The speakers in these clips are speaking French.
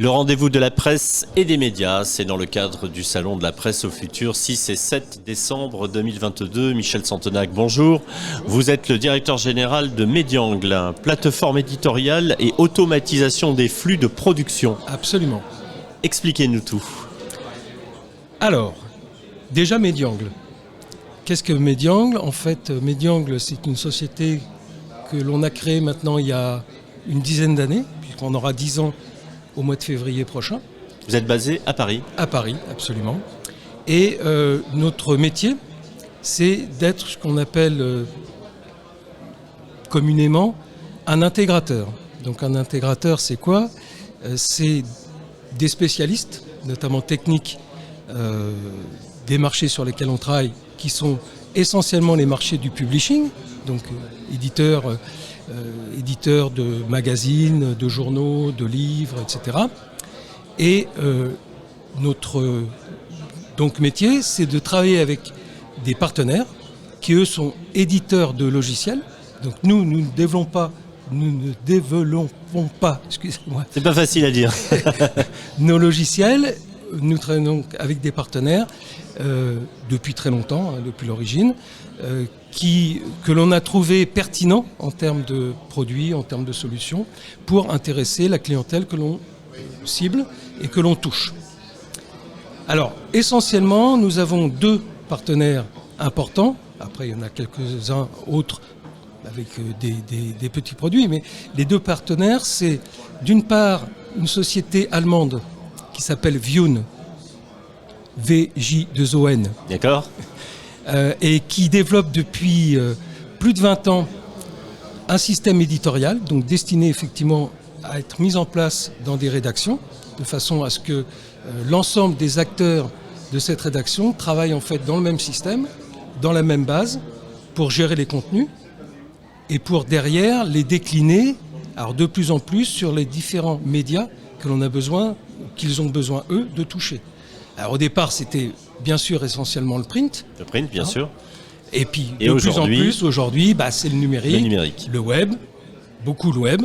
Le rendez-vous de la presse et des médias, c'est dans le cadre du Salon de la presse au futur, 6 et 7 décembre 2022. Michel Santenac, bonjour. Vous êtes le directeur général de Mediangle, plateforme éditoriale et automatisation des flux de production. Absolument. Expliquez-nous tout. Alors, déjà Mediangle. Qu'est-ce que Mediangle ? En fait, Mediangle, c'est une société que l'on a créée maintenant il y a une dizaine d'années, puisqu'on aura 10 ans au mois de février prochain. Vous êtes basé à Paris ? À Paris, absolument. Et notre métier, c'est d'être ce qu'on appelle communément un intégrateur. Donc un intégrateur, c'est quoi ? C'est des spécialistes, notamment techniques, des marchés sur lesquels on travaille, qui sont essentiellement les marchés du publishing, donc éditeurs de magazines, de journaux, de livres, etc. Et notre métier, c'est de travailler avec des partenaires qui, eux, sont éditeurs de logiciels. Donc nous ne développons pas, excusez-moi. C'est pas facile à dire. Nos logiciels, nous travaillons donc avec des partenaires depuis très longtemps, depuis l'origine, que l'on a trouvé pertinent en termes de produits, en termes de solutions, pour intéresser la clientèle que l'on cible et que l'on touche. Alors, essentiellement, nous avons 2 partenaires importants. Après, il y en a quelques-uns autres avec des petits produits, mais les 2 partenaires, c'est d'une part une société allemande qui s'appelle Vjun, V-J-2-O-N. D'accord. Et qui développe depuis plus de 20 ans un système éditorial, donc destiné effectivement à être mis en place dans des rédactions, de façon à ce que l'ensemble des acteurs de cette rédaction travaillent en fait dans le même système, dans la même base, pour gérer les contenus et pour derrière les décliner, alors de plus en plus sur les différents médias que l'on a besoin, qu'ils ont besoin eux de toucher. Alors au départ, c'était bien sûr essentiellement le print. Le print, bien sûr. Et puis de plus en plus, aujourd'hui, c'est le numérique, le web, beaucoup le web.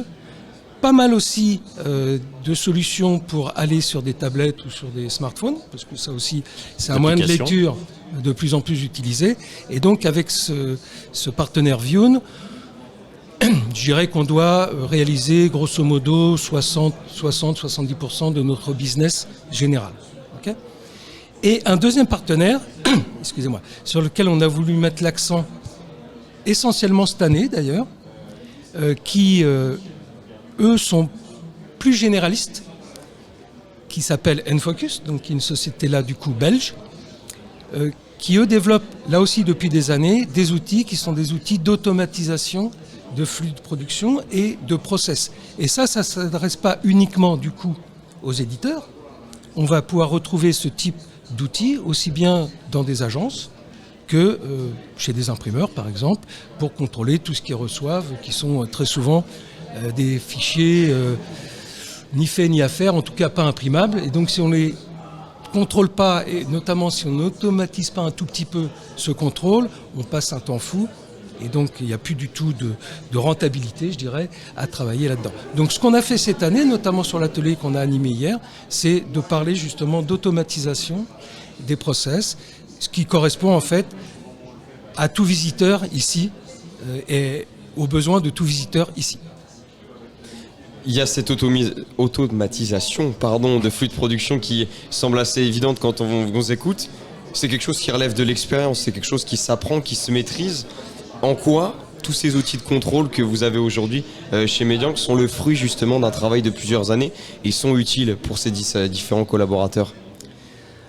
Pas mal aussi de solutions pour aller sur des tablettes ou sur des smartphones, parce que ça aussi, c'est un moyen de lecture de plus en plus utilisé. Et donc avec ce partenaire Vjun, je dirais qu'on doit réaliser grosso modo 60-70% de notre business général. Okay ? Et un deuxième partenaire, excusez-moi, sur lequel on a voulu mettre l'accent essentiellement cette année d'ailleurs, qui eux sont plus généralistes, qui s'appelle Enfocus, donc une société là du coup belge, qui eux développent là aussi depuis des années des outils qui sont des outils d'automatisation de flux de production et de process. Et ça ne s'adresse pas uniquement du coup aux éditeurs. On va pouvoir retrouver ce type d'outils aussi bien dans des agences que chez des imprimeurs par exemple, pour contrôler tout ce qu'ils reçoivent, qui sont très souvent des fichiers ni faits ni à faire, en tout cas pas imprimables. Et donc si on les contrôle pas, et notamment si on n'automatise pas un tout petit peu ce contrôle, on passe un temps fou. Et donc, il n'y a plus du tout de rentabilité, je dirais, à travailler là-dedans. Donc, ce qu'on a fait cette année, notamment sur l'atelier qu'on a animé hier, c'est de parler justement d'automatisation des process, ce qui correspond en fait à tout visiteur ici et aux besoins de tout visiteur ici. Il y a cette automatisation de flux de production qui semble assez évidente quand on vous écoute. C'est quelque chose qui relève de l'expérience, c'est quelque chose qui s'apprend, qui se maîtrise. En quoi tous ces outils de contrôle que vous avez aujourd'hui chez Mediangle sont le fruit justement d'un travail de plusieurs années et sont utiles pour ces différents collaborateurs ?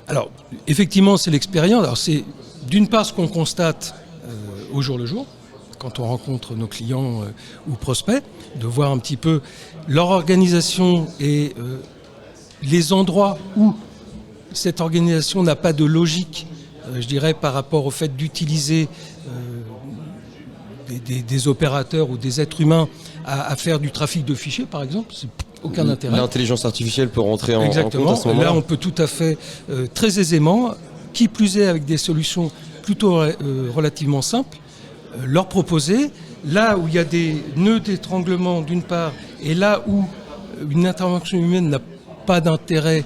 Alors, effectivement, c'est l'expérience. Alors, c'est d'une part ce qu'on constate au jour le jour, quand on rencontre nos clients ou prospects, de voir un petit peu leur organisation et les endroits où cette organisation n'a pas de logique, je dirais, par rapport au fait d'utiliser des opérateurs ou des êtres humains à faire du trafic de fichiers, par exemple. C'est aucun intérêt. L'intelligence artificielle peut rentrer en compte à ce moment-là. Là, on peut tout à fait, très aisément, qui plus est avec des solutions plutôt relativement simples, leur proposer, là où il y a des nœuds d'étranglement d'une part, et là où une intervention humaine n'a pas d'intérêt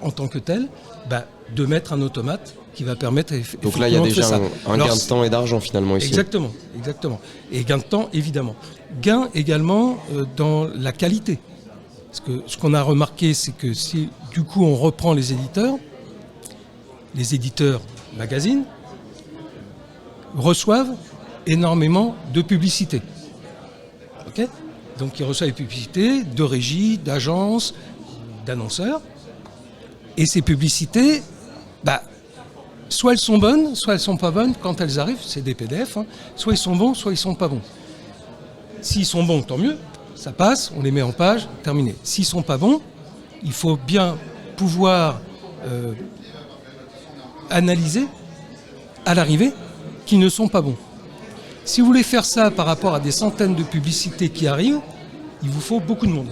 en tant que tel, de mettre un automate qui va permettre donc là il y a déjà un gain de temps et d'argent finalement ici. Exactement. Et gain de temps évidemment. Gain également dans la qualité. Parce que ce qu'on a remarqué, c'est que si du coup on reprend les éditeurs magazines reçoivent énormément de publicités. Okay, donc ils reçoivent des publicités de régies, d'agences, d'annonceurs. Et ces publicités, soit elles sont bonnes, soit elles sont pas bonnes. Quand elles arrivent, c'est des PDF. Soit ils sont bons, soit ils sont pas bons. S'ils sont bons, tant mieux. Ça passe, on les met en page, terminé. S'ils sont pas bons, il faut bien pouvoir analyser à l'arrivée qu'ils ne sont pas bons. Si vous voulez faire ça par rapport à des centaines de publicités qui arrivent, il vous faut beaucoup de monde.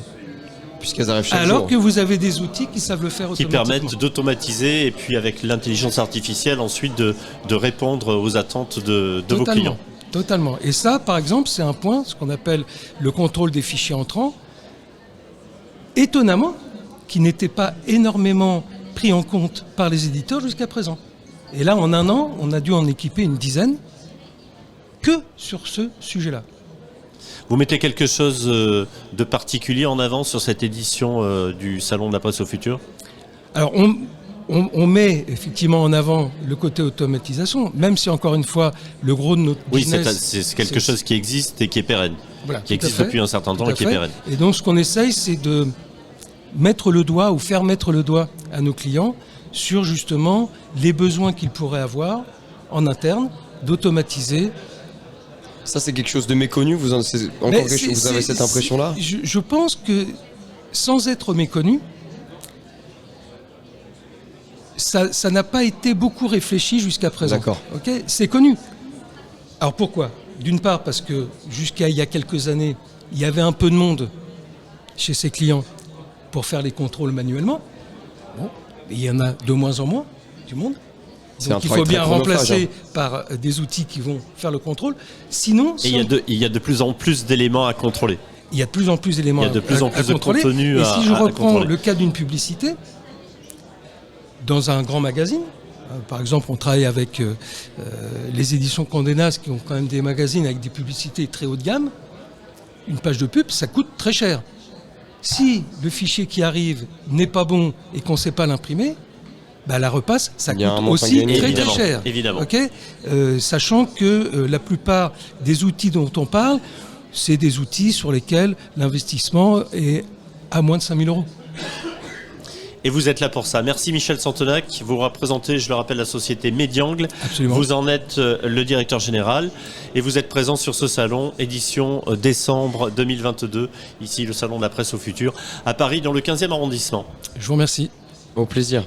Puisqu'elles arrivent chaque Alors jour. que vous avez des outils qui savent le faire automatiquement. Qui permettent d'automatiser et puis avec l'intelligence artificielle ensuite de répondre aux attentes de vos clients. Totalement. Et ça, par exemple, c'est un point, ce qu'on appelle le contrôle des fichiers entrants, étonnamment, qui n'était pas énormément pris en compte par les éditeurs jusqu'à présent. Et là, en un an, on a dû en équiper une dizaine que sur ce sujet-là. Vous mettez quelque chose de particulier en avant sur cette édition du Salon de la Presse au Futur ? Alors, on met effectivement en avant le côté automatisation, même si encore une fois, le gros de notre business... Oui, c'est quelque chose qui existe et qui est pérenne, qui existe depuis un certain temps et qui est pérenne. Et donc, ce qu'on essaye, c'est de mettre le doigt ou faire mettre le doigt à nos clients sur justement les besoins qu'ils pourraient avoir en interne, d'automatiser. Ça, c'est quelque chose de méconnu, vous avez cette impression-là ? Je pense que, sans être méconnu, ça n'a pas été beaucoup réfléchi jusqu'à présent. D'accord. Okay, c'est connu. Alors pourquoi ? D'une part parce que jusqu'à il y a quelques années, il y avait un peu de monde chez ses clients pour faire les contrôles manuellement. Bon, il y en a de moins en moins du monde. Donc il faut bien remplacer par des outils qui vont faire le contrôle. Sinon, et il y a de plus en plus d'éléments à contrôler. Il y a de plus en plus d'éléments à contrôler. Il y a de plus en plus de contenu à contrôler. Et si je reprends le cas d'une publicité, dans un grand magazine, par exemple, on travaille avec les éditions Condé Nast qui ont quand même des magazines avec des publicités très haut de gamme. Une page de pub, ça coûte très cher. Si le fichier qui arrive n'est pas bon et qu'on ne sait pas l'imprimer, la repasse, ça coûte aussi très très cher. Évidemment. Okay, sachant que la plupart des outils dont on parle, c'est des outils sur lesquels l'investissement est à moins de 5 000 €. Et vous êtes là pour ça. Merci Michel Santenac. Vous représentez, je le rappelle, la société Mediangle. Absolument. Vous en êtes le directeur général et vous êtes présent sur ce salon, édition décembre 2022, ici le Salon de la Presse au Futur, à Paris, dans le 15e arrondissement. Je vous remercie. Au plaisir.